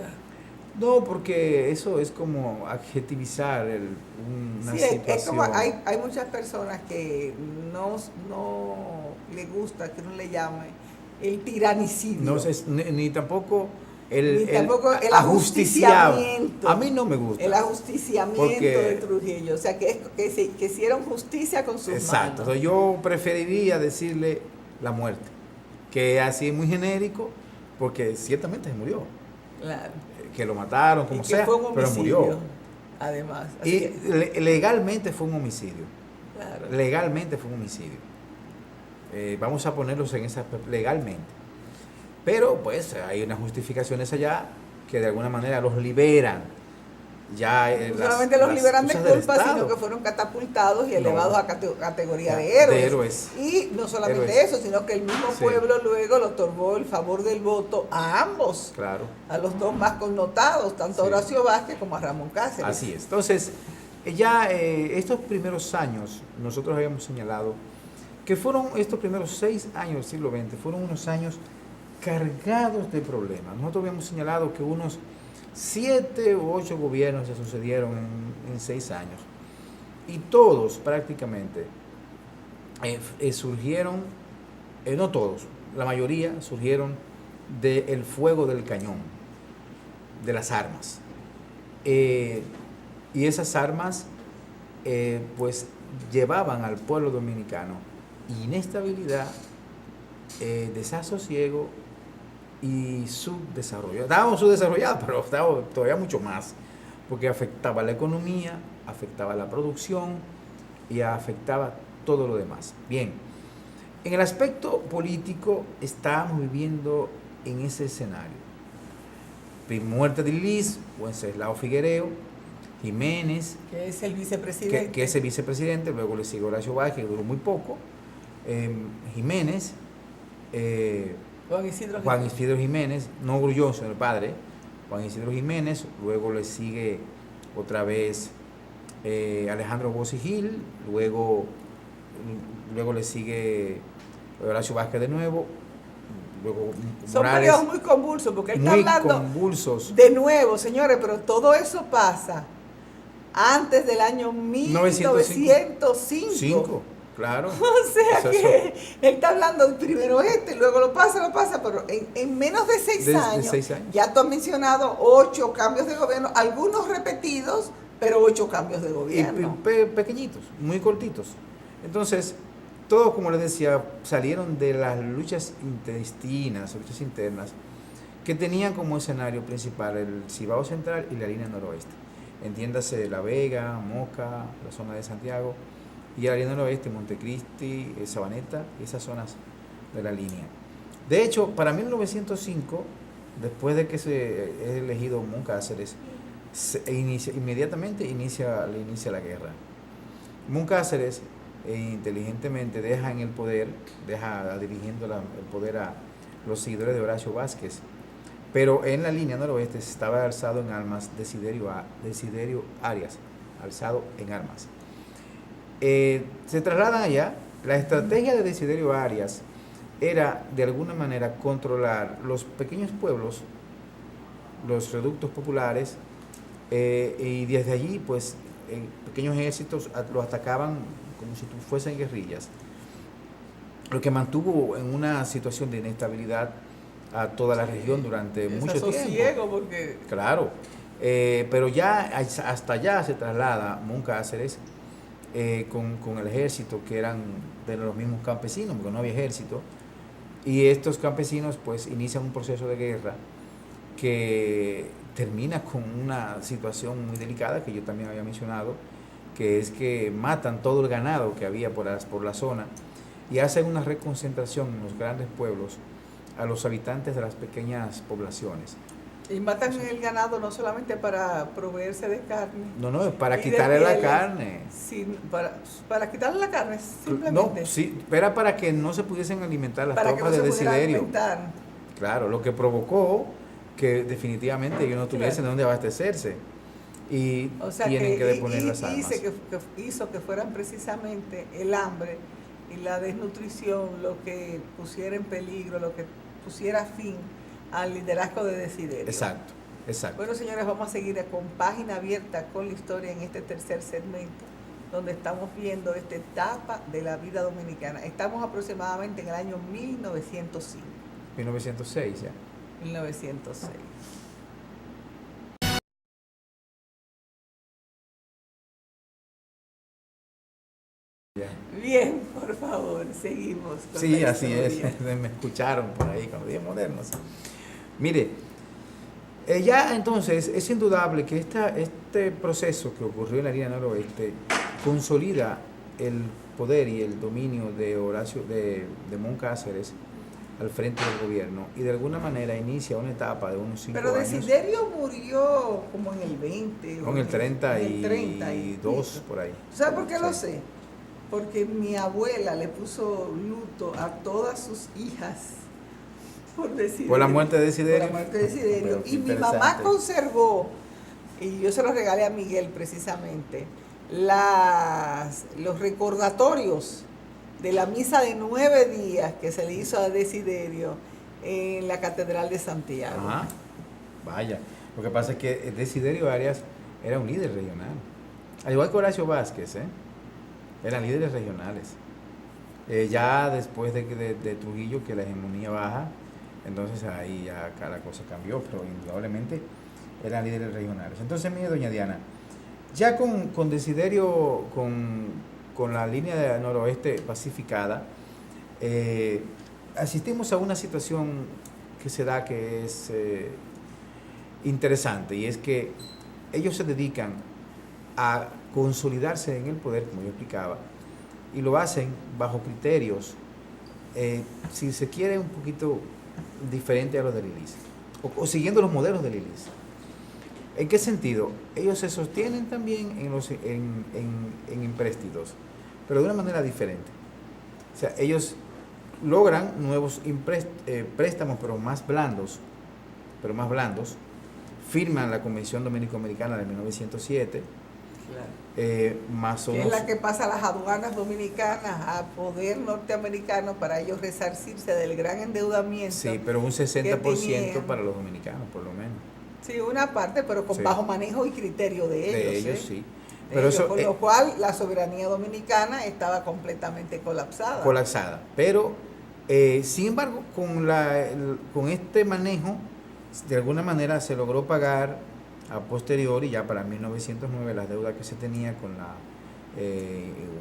Speaker 2: No, porque eso es como adjetivizar una
Speaker 1: sí,
Speaker 2: situación.
Speaker 1: Es como hay muchas personas que no le gusta que uno le llame el tiranicidio.
Speaker 2: No sé, ni tampoco el
Speaker 1: ajusticiamiento.
Speaker 2: A mí no me gusta.
Speaker 1: El ajusticiamiento de Trujillo. O sea, que hicieron justicia con sus
Speaker 2: exacto.
Speaker 1: manos.
Speaker 2: Entonces, yo preferiría decirle la muerte, que así es muy genérico, porque ciertamente se murió.
Speaker 1: Claro.
Speaker 2: Que lo mataron, como sea, pero murió.
Speaker 1: Además.
Speaker 2: Y legalmente fue un homicidio.
Speaker 1: Claro.
Speaker 2: Legalmente fue un homicidio. Vamos a ponerlos en esa legalmente. Pero pues hay unas justificaciones allá que de alguna manera los liberan. Ya
Speaker 1: no solamente los liberan de culpa, sino que fueron catapultados y elevados a categoría de héroes. Y no solamente eso, sino que el mismo pueblo luego le otorgó el favor del voto a ambos.
Speaker 2: Claro.
Speaker 1: A los dos más connotados, tanto a Horacio Vázquez como a Ramón Cáceres.
Speaker 2: Así es. Entonces, ya estos primeros años, nosotros habíamos señalado que fueron estos primeros 6 años del siglo XX, fueron unos años cargados de problemas. Nosotros habíamos señalado que unos 7 u 8 gobiernos se sucedieron en 6 años. Y todos prácticamente surgieron, no todos, la mayoría surgieron del fuego del cañón, de las armas. Y esas armas pues llevaban al pueblo dominicano inestabilidad, desasosiego y subdesarrollo. Estábamos subdesarrollados, pero estábamos todavía mucho más, porque afectaba la economía, afectaba la producción y afectaba todo lo demás. Bien, en el aspecto político estábamos viviendo en ese escenario. Muerte de Liz, Wenceslao Figuereo, Jiménez,
Speaker 1: que es el vicepresidente.
Speaker 2: Que es el vicepresidente, luego le sigue Horacio Vázquez, que duró muy poco, Jiménez, Juan Isidro Jiménez, no Grullón, sino el padre, Juan Isidro Jiménez, luego le sigue otra vez Alejandro Bossi Gil, luego le sigue Horacio Vázquez de nuevo, luego
Speaker 1: son
Speaker 2: Morales.
Speaker 1: periodos muy convulsos, porque él está hablando
Speaker 2: convulsos.
Speaker 1: De nuevo, señores, pero todo eso pasa antes del año 1905.
Speaker 2: Claro.
Speaker 1: O sea que él está hablando primero luego lo pasa, pero en menos de 6 años, ya tú has mencionado 8 cambios de gobierno, algunos repetidos, pero 8 cambios de gobierno.
Speaker 2: Y pequeñitos, muy cortitos. Entonces, todos, como les decía, salieron de las luchas intestinas, luchas internas, que tenían como escenario principal el Cibao Central y la línea noroeste. Entiéndase La Vega, Moca, la zona de Santiago, y la línea noroeste, Montecristi, Sabaneta, y esas zonas de la línea. De hecho, para 1905, después de que se es elegido Moncáceres, inmediatamente inicia la guerra. Moncáceres inteligentemente deja dirigiendo el poder a los seguidores de Horacio Vázquez, pero en la línea noroeste estaba alzado en armas Desiderio Arias, alzado en armas. Se trasladan allá. La estrategia de Desiderio Arias era de alguna manera controlar los pequeños pueblos, los reductos populares, y desde allí pues pequeños ejércitos los atacaban como si fuesen guerrillas, lo que mantuvo en una situación de inestabilidad a toda la región durante mucho tiempo.
Speaker 1: Porque...
Speaker 2: Claro, pero ya hasta allá se traslada Moncáceres con el ejército, que eran de los mismos campesinos, porque no había ejército, y estos campesinos pues inician un proceso de guerra que termina con una situación muy delicada que yo también había mencionado, que es que matan todo el ganado que había por la zona y hacen una reconcentración en los grandes pueblos a los habitantes de las pequeñas poblaciones.
Speaker 1: Y matan el ganado no solamente para proveerse de carne.
Speaker 2: No, es para
Speaker 1: y de
Speaker 2: quitarle la
Speaker 1: pieles,
Speaker 2: carne.
Speaker 1: para quitarle la carne, simplemente.
Speaker 2: No, sí, era para que no se pudiesen alimentar las
Speaker 1: Para que no
Speaker 2: tropas de
Speaker 1: se pudiera
Speaker 2: Desiderio.
Speaker 1: alimentar.
Speaker 2: Claro, lo que provocó que definitivamente ellos no tuviesen de dónde abastecerse. Y
Speaker 1: O sea
Speaker 2: tienen que deponer las armas.
Speaker 1: hizo que fueran precisamente el hambre y la desnutrición lo que pusiera en peligro, lo que pusiera fin al liderazgo de Desiderio.
Speaker 2: Exacto.
Speaker 1: Bueno, señores, vamos a seguir con Página Abierta con la historia en este tercer segmento, donde estamos viendo esta etapa de la vida dominicana. Estamos aproximadamente en el año 1905.
Speaker 2: 1906 ya.
Speaker 1: 1906.
Speaker 2: Ya.
Speaker 1: Bien, por favor, seguimos.
Speaker 2: Sí, así es. Me escucharon por ahí con los días modernos. Mire, ya entonces es indudable que este proceso que ocurrió en la línea noroeste consolida el poder y el dominio de Horacio de Moncáceres al frente del gobierno y de alguna manera inicia una etapa de unos 5 años.
Speaker 1: Pero Desiderio murió como en el 20.
Speaker 2: Con el 32 por ahí.
Speaker 1: ¿Sabes por qué lo sé? Porque mi abuela le puso luto a todas sus hijas por
Speaker 2: la muerte de Desiderio.
Speaker 1: Por la muerte de Desiderio. Y mi mamá conservó, y yo se lo regalé a Miguel precisamente, los recordatorios de la misa de 9 días que se le hizo a Desiderio en la Catedral de Santiago.
Speaker 2: Ajá. Vaya, lo que pasa es que Desiderio Arias era un líder regional, al igual que Horacio Vázquez, eran líderes regionales. Ya después de Trujillo, que la hegemonía baja, entonces ahí ya cada cosa cambió, pero indudablemente eran líderes regionales. Entonces, mire, doña Diana, ya con Desiderio, con la línea de noroeste pacificada, asistimos a una situación que se da que es interesante, y es que ellos se dedican a consolidarse en el poder, como yo explicaba, y lo hacen bajo criterios, si se quiere, un poquito diferente a los de Lilis, o siguiendo los modelos de Lilis. ¿En qué sentido? Ellos se sostienen también en empréstitos, pero de una manera diferente. O sea, ellos logran nuevos préstamos, pero más blandos, firman la Convención Dominico-Americana de 1907, claro. Más o menos, que
Speaker 1: es la que pasa a las aduanas dominicanas a poder norteamericano para ellos resarcirse del gran endeudamiento.
Speaker 2: Sí, pero un 60% para los dominicanos, por lo menos.
Speaker 1: Sí, una parte, pero con bajo manejo y criterio de ellos.
Speaker 2: De ellos, sí.
Speaker 1: Pero eso, con lo cual la soberanía dominicana estaba completamente colapsada.
Speaker 2: Pero, sin embargo, con este manejo, de alguna manera se logró pagar a posteriori, ya para 1909, las deudas que se tenía con la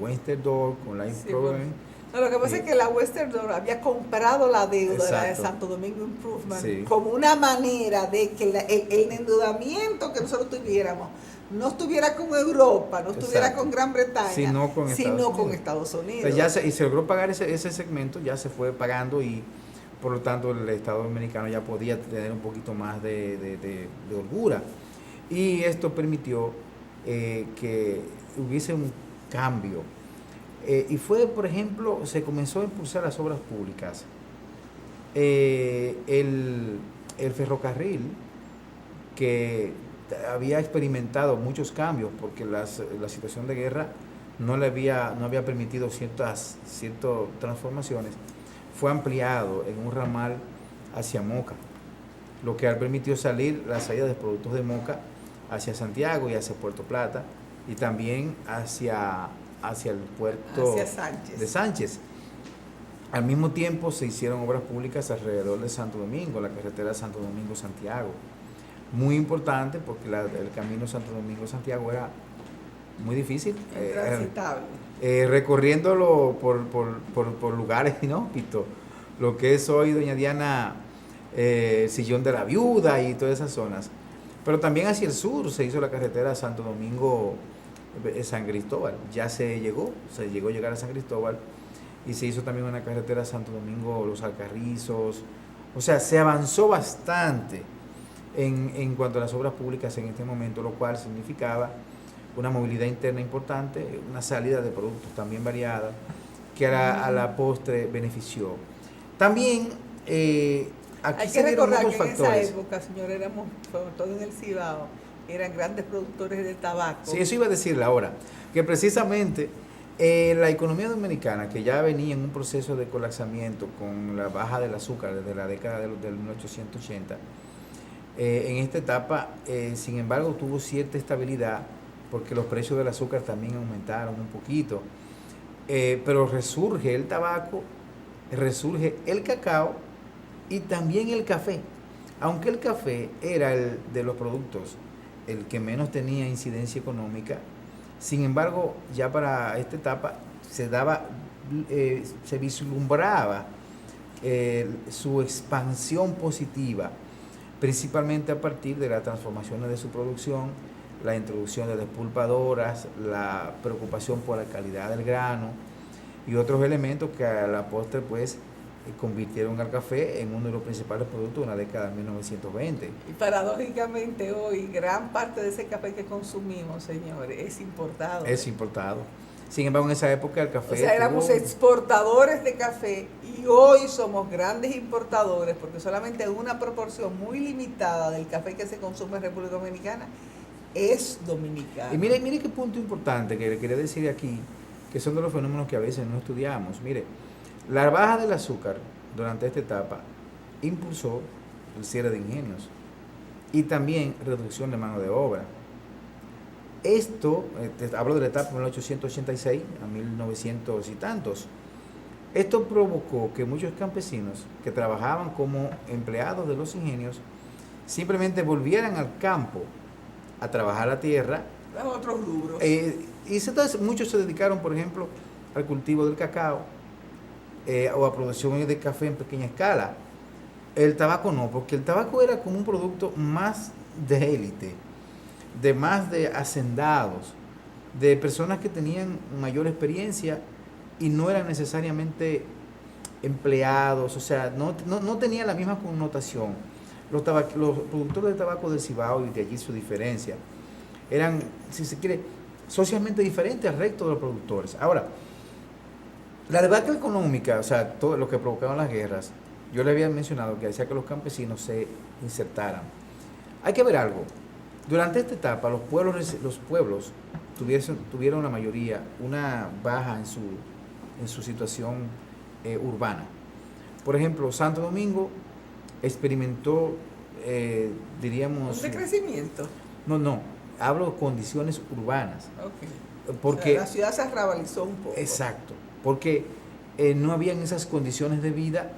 Speaker 2: Western Door, con la Improvement.
Speaker 1: No, lo que pasa es que la Western Door había comprado la deuda de Santo Domingo Improvement como una manera de que el endeudamiento que nosotros tuviéramos no estuviera con Europa, no estuviera con Gran Bretaña, sino con Estados Unidos.
Speaker 2: Entonces y se logró pagar ese segmento, ya se fue pagando, y por lo tanto el Estado dominicano ya podía tener un poquito más de holgura. Y esto permitió que hubiese un cambio. Y fue, por ejemplo, se comenzó a impulsar las obras públicas. El ferrocarril, que había experimentado muchos cambios porque la situación de guerra no había permitido ciertas transformaciones, fue ampliado en un ramal hacia Moca, lo que permitió salir la salida de productos de Moca hacia Santiago y hacia Puerto Plata, y también hacia el puerto de Sánchez. Al mismo tiempo se hicieron obras públicas alrededor de Santo Domingo, la carretera Santo Domingo-Santiago, muy importante porque el camino Santo Domingo-Santiago era muy difícil,
Speaker 1: intransitable,
Speaker 2: recorriéndolo por lugares inhóspitos, lo que es hoy, doña Diana, Sillón de la Viuda y todas esas zonas. Pero también hacia el sur se hizo la carretera Santo Domingo-San Cristóbal, ya se llegó a llegar a San Cristóbal, y se hizo también una carretera Santo Domingo-Los Alcarrizos. O sea, se avanzó bastante en cuanto a las obras públicas en este momento, lo cual significaba una movilidad interna importante, una salida de productos también variada, que a la postre benefició. También aquí
Speaker 1: Hay
Speaker 2: se
Speaker 1: que
Speaker 2: dieron
Speaker 1: recordar
Speaker 2: otros
Speaker 1: que en
Speaker 2: factores.
Speaker 1: esa época, señor, éramos, sobre todo en el Cibao, eran grandes productores de tabaco.
Speaker 2: Sí, eso iba a decirle ahora, que precisamente la economía dominicana, que ya venía en un proceso de colapsamiento con la baja del azúcar desde la década del 1880, en esta etapa, sin embargo, tuvo cierta estabilidad porque los precios del azúcar también aumentaron un poquito, pero resurge el tabaco, resurge el cacao y también el café, aunque el café era el de los productos el que menos tenía incidencia económica. Sin embargo, ya para esta etapa se vislumbraba su expansión positiva, principalmente a partir de las transformaciones de su producción, la introducción de despulpadoras, la preocupación por la calidad del grano y otros elementos que a la postre pues convirtieron al café en uno de los principales productos de la década de 1920.
Speaker 1: Y paradójicamente hoy gran parte de ese café que consumimos, señores, es importado.
Speaker 2: Es importado. Sin embargo, en esa época el café...
Speaker 1: O sea, éramos exportadores de café y hoy somos grandes importadores porque solamente una proporción muy limitada del café que se consume en República Dominicana es dominicano.
Speaker 2: Y mire qué punto importante que le quería decir aquí, que son de los fenómenos que a veces no estudiamos. Mire, la baja del azúcar durante esta etapa impulsó el cierre de ingenios y también reducción de mano de obra. Esto, hablo de la etapa de 1886 a 1900 y tantos, esto provocó que muchos campesinos que trabajaban como empleados de los ingenios simplemente volvieran al campo a trabajar la tierra.
Speaker 1: A otros rubros.
Speaker 2: Y entonces muchos se dedicaron, por ejemplo, al cultivo del cacao, o a producción de café en pequeña escala. El tabaco no, porque el tabaco era como un producto más de élite, de más de hacendados, de personas que tenían mayor experiencia y no eran necesariamente empleados, o sea, no tenía la misma connotación. Los productores de tabaco del Cibao, y de allí su diferencia, eran, si se quiere, socialmente diferentes al resto de los productores. Ahora, la debacle económica, o sea, todo lo que provocaban las guerras, yo le había mencionado que hacía que los campesinos se insertaran. Hay que ver algo. Durante esta etapa, los pueblos tuvieron la mayoría una baja en su situación urbana. Por ejemplo, Santo Domingo experimentó, diríamos...
Speaker 1: ¿Un decrecimiento?
Speaker 2: No, hablo de condiciones urbanas.
Speaker 1: Okay.
Speaker 2: Porque,
Speaker 1: o sea, la ciudad se arrabalizó un poco.
Speaker 2: Exacto, porque no habían esas condiciones de vida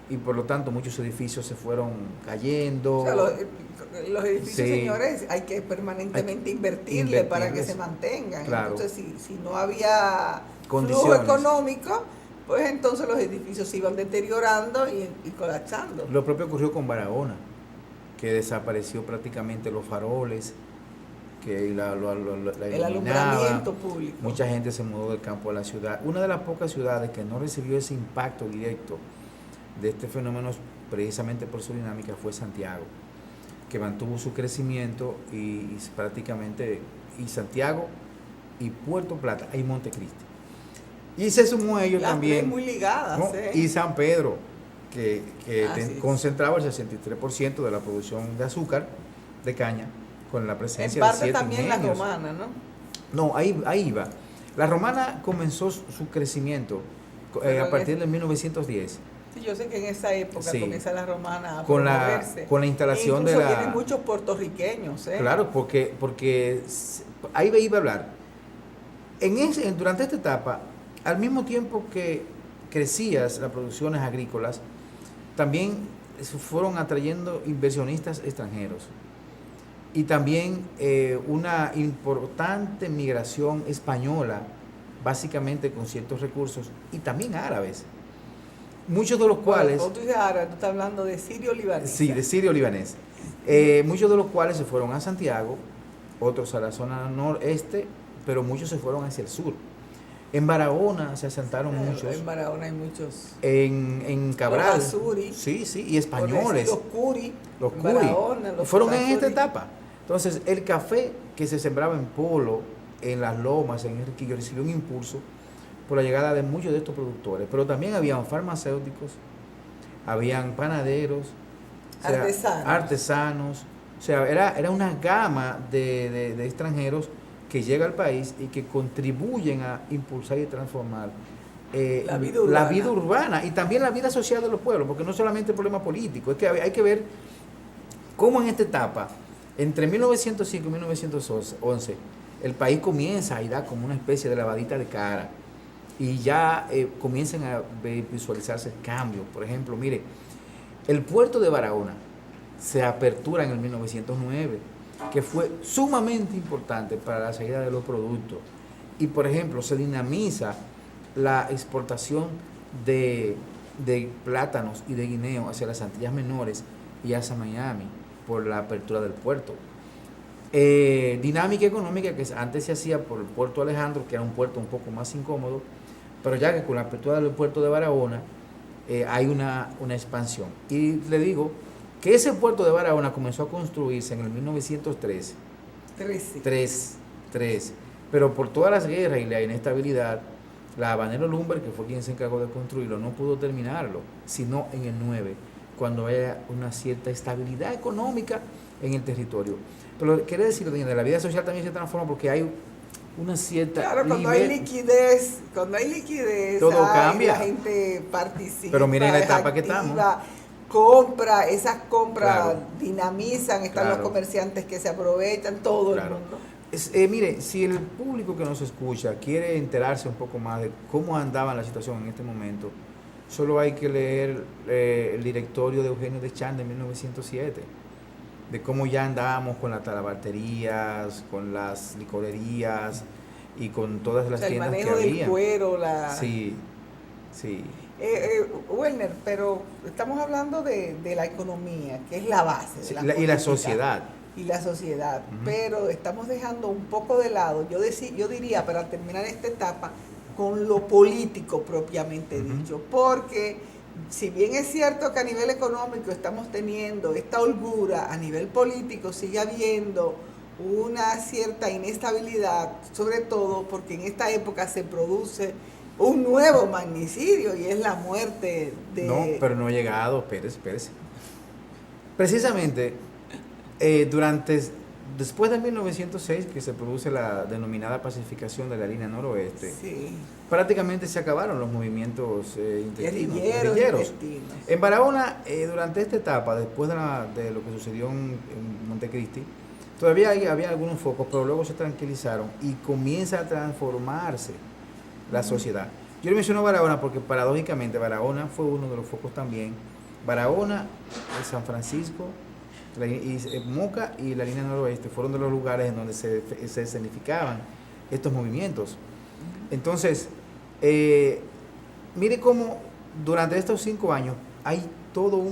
Speaker 2: y por lo tanto muchos edificios se fueron cayendo.
Speaker 1: O sea, los edificios, sí, señores, hay que permanentemente invertirle para que se mantengan.
Speaker 2: Claro.
Speaker 1: Entonces, si no había flujo económico, pues entonces los edificios se iban deteriorando y colapsando.
Speaker 2: Lo propio ocurrió con Barahona, que desapareció prácticamente los faroles, que la
Speaker 1: el alumbramiento público.
Speaker 2: Mucha gente se mudó del campo a la ciudad. Una de las pocas ciudades que no recibió ese impacto directo de este fenómeno precisamente por su dinámica fue Santiago, que mantuvo su crecimiento y prácticamente, y Santiago y Puerto Plata y Montecristi. Y se sumó a ellos también
Speaker 1: muy ligadas,
Speaker 2: ¿no? Y San Pedro, que concentraba el 63% de la producción de azúcar de caña, con la presencia de 7
Speaker 1: también
Speaker 2: ingenios.
Speaker 1: La Romana, ¿no?
Speaker 2: No, ahí iba. La Romana comenzó su crecimiento a partir de 1910.
Speaker 1: Sí, yo sé que en esa época comienza La Romana a
Speaker 2: promoverse. Con la instalación de la...
Speaker 1: tienen muchos puertorriqueños, ¿eh?
Speaker 2: Claro, porque ahí iba a hablar. Durante esta etapa, al mismo tiempo que crecías las producciones agrícolas, también fueron atrayendo inversionistas extranjeros. Y también una importante migración española, básicamente con ciertos recursos, y también árabes. Muchos de los cuales...
Speaker 1: Cuando tú dices árabe, tú estás hablando de sirio-libanés.
Speaker 2: Sí, de sirio-libanés. Muchos de los cuales se fueron a Santiago, otros a la zona noreste, pero muchos se fueron hacia el sur. En Barahona se asentaron muchos.
Speaker 1: En Barahona hay muchos.
Speaker 2: En Cabral.
Speaker 1: Los Azuri.
Speaker 2: Sí, y españoles.
Speaker 1: Los Curi.
Speaker 2: Los
Speaker 1: en
Speaker 2: Curi.
Speaker 1: Barahona, los
Speaker 2: fueron en
Speaker 1: Azuri.
Speaker 2: esta etapa. Entonces, el café que se sembraba en Polo, en Las Lomas, en Enriquillo, recibió un impulso por la llegada de muchos de estos productores. Pero también habían farmacéuticos, habían panaderos, o sea, artesanos. O sea, era una gama de extranjeros que llega al país y que contribuyen a impulsar y transformar la vida urbana y también la vida social de los pueblos, porque no solamente el problema político, es que hay que ver cómo en esta etapa, entre 1905 y 1911, el país comienza a ir como una especie de lavadita de cara y ya comienzan a visualizarse cambios. Por ejemplo, mire, el puerto de Barahona se apertura en el 1909, que fue sumamente importante para la salida de los productos. Y, por ejemplo, se dinamiza la exportación de plátanos y de guineo hacia las Antillas Menores y hacia Miami por la apertura del puerto. Dinámica económica que antes se hacía por el puerto Alejandro, que era un puerto un poco más incómodo, pero ya que con la apertura del puerto de Barahona hay una expansión. Y le digo que ese puerto de Barahona comenzó a construirse en el 1913. 13. Pero por todas las guerras y la inestabilidad, la Habanero Lumber, que fue quien se encargó de construirlo, no pudo terminarlo, sino en el 9, cuando haya una cierta estabilidad económica en el territorio. Pero quiere decir que la vida social también se transforma porque hay una cierta...
Speaker 1: Claro, cuando hay liquidez,
Speaker 2: todo cambia.
Speaker 1: La gente participa.
Speaker 2: Pero miren la etapa que estamos.
Speaker 1: Compra, esas compras
Speaker 2: Claro.
Speaker 1: Dinamizan, están los comerciantes que se aprovechan, todo el mundo.
Speaker 2: Mire, si el público que nos escucha quiere enterarse un poco más de cómo andaba la situación en este momento, solo hay que leer el directorio de Eugenio Deschamps de 1907, de cómo ya andábamos con las talabarterías, con las licorerías y con todas las tiendas que había.
Speaker 1: El manejo del cuero,
Speaker 2: Sí.
Speaker 1: Werner, pero estamos hablando de la economía, que es la base de
Speaker 2: y la sociedad.
Speaker 1: Y la sociedad, pero estamos dejando un poco de lado, yo diría, para terminar esta etapa, con lo político propiamente dicho, porque si bien es cierto que a nivel económico estamos teniendo esta holgura, a nivel político sigue habiendo una cierta inestabilidad, sobre todo porque en esta época se produce un nuevo magnicidio y es la muerte de...
Speaker 2: No, pero no ha llegado, espérese. Precisamente, después de 1906, que se produce la denominada pacificación de la línea noroeste, prácticamente se acabaron los movimientos guerrilleros. En Barahona, durante esta etapa, después de lo que sucedió en Montecristi, todavía había algunos focos, pero luego se tranquilizaron y comienza a transformarse la sociedad. Yo le menciono Barahona porque paradójicamente Barahona fue uno de los focos también. Barahona, San Francisco, Moca y la línea noroeste fueron de los lugares en donde se escenificaban estos movimientos. Entonces, mire cómo durante estos 5 años hay todo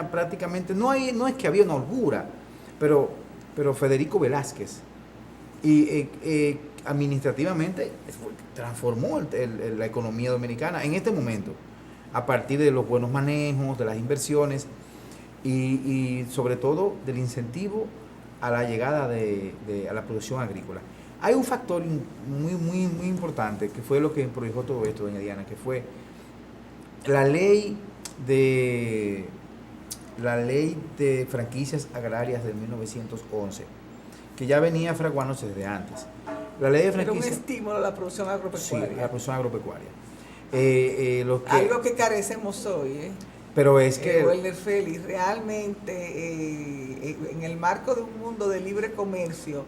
Speaker 2: prácticamente, no es que había una holgura, pero Federico Velázquez y administrativamente transformó la economía dominicana en este momento, a partir de los buenos manejos, de las inversiones y sobre todo del incentivo a la llegada a la producción agrícola. Hay un factor muy importante que fue lo que produjo todo esto, doña Diana, que fue la ley de franquicias agrarias de 1911, que ya venía fraguándose desde antes. La ley de franquicia...
Speaker 1: Era un estímulo a la producción agropecuaria.
Speaker 2: Sí, a la producción agropecuaria.
Speaker 1: Algo que carecemos hoy,
Speaker 2: Pero es que...
Speaker 1: Werner Félix, realmente en el marco de un mundo de libre comercio,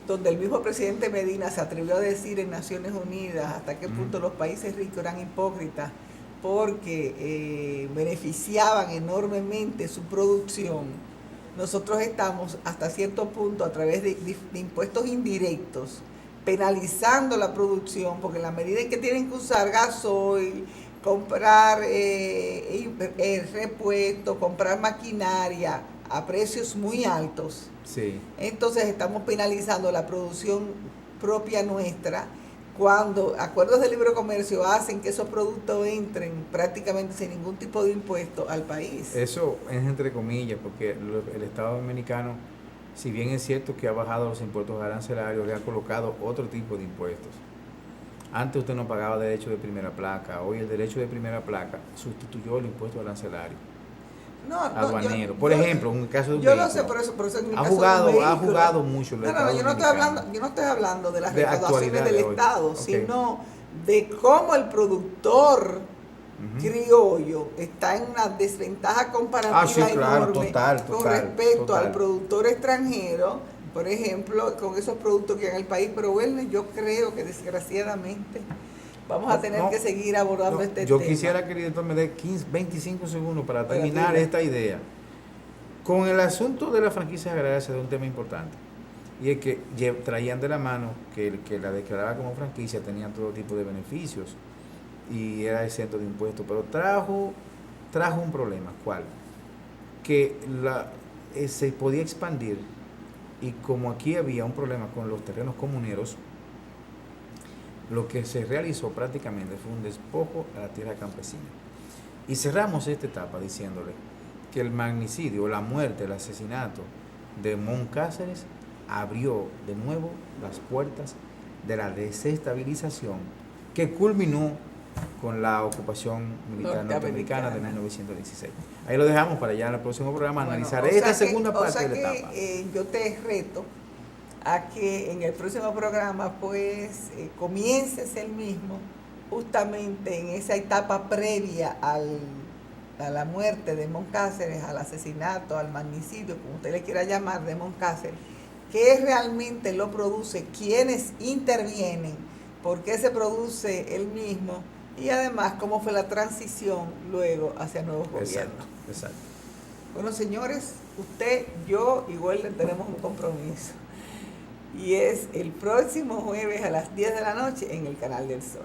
Speaker 1: donde el mismo presidente Medina se atrevió a decir en Naciones Unidas hasta qué punto los países ricos eran hipócritas porque beneficiaban enormemente su producción, nosotros estamos hasta cierto punto a través de impuestos indirectos penalizando la producción, porque en la medida en que tienen que usar gasoil, comprar repuestos, comprar maquinaria a precios muy altos, entonces estamos penalizando la producción propia nuestra, cuando acuerdos de libre comercio hacen que esos productos entren prácticamente sin ningún tipo de impuesto al país.
Speaker 2: Eso es entre comillas, porque el Estado dominicano, si bien es cierto que ha bajado los impuestos arancelarios, le ha colocado otro tipo de impuestos. Antes usted no pagaba derecho de primera placa, hoy el derecho de primera placa sustituyó el impuesto arancelario. Aduanero. Por ejemplo, en el caso de un
Speaker 1: yo
Speaker 2: vehículo.
Speaker 1: Lo sé, por eso en el
Speaker 2: ha
Speaker 1: caso
Speaker 2: jugado,
Speaker 1: de un vehículo.
Speaker 2: Ha jugado mucho.
Speaker 1: No, yo no estoy hablando de las recaudaciones del Estado,
Speaker 2: okay,
Speaker 1: sino de cómo el productor criollo está en una desventaja comparativa enorme con respecto al productor extranjero, por ejemplo, con esos productos que hay en el país. Pero bueno, yo creo que desgraciadamente vamos a tener que seguir abordando este tema.
Speaker 2: Yo quisiera que el director me dé 25 segundos para terminar esta idea. Con el asunto de la franquicia agraria se da un tema importante, y es que traían de la mano que el que la declaraba como franquicia tenía todo tipo de beneficios y era exento de impuestos, pero trajo un problema. ¿Cuál? Que se podía expandir, y como aquí había un problema con los terrenos comuneros, lo que se realizó prácticamente fue un despojo a la tierra campesina. Y cerramos esta etapa diciéndole que el magnicidio, la muerte, el asesinato de Moncáceres abrió de nuevo las puertas de la desestabilización que culminó con la ocupación militar norteamericana de 1916. Ahí lo dejamos para ya en el próximo programa analizar esta segunda parte de la etapa.
Speaker 1: Yo te reto a que en el próximo programa pues comiences el mismo justamente en esa etapa previa a la muerte de Moncáceres, al asesinato, al magnicidio, como usted le quiera llamar, de Moncáceres, qué realmente lo produce, quiénes intervienen, por qué se produce el mismo, y además cómo fue la transición luego hacia nuevos gobiernos.
Speaker 2: Exacto.
Speaker 1: Bueno, señores, usted, yo y Welder tenemos un compromiso, y es el próximo jueves a las 10 de la noche en el Canal del Sol.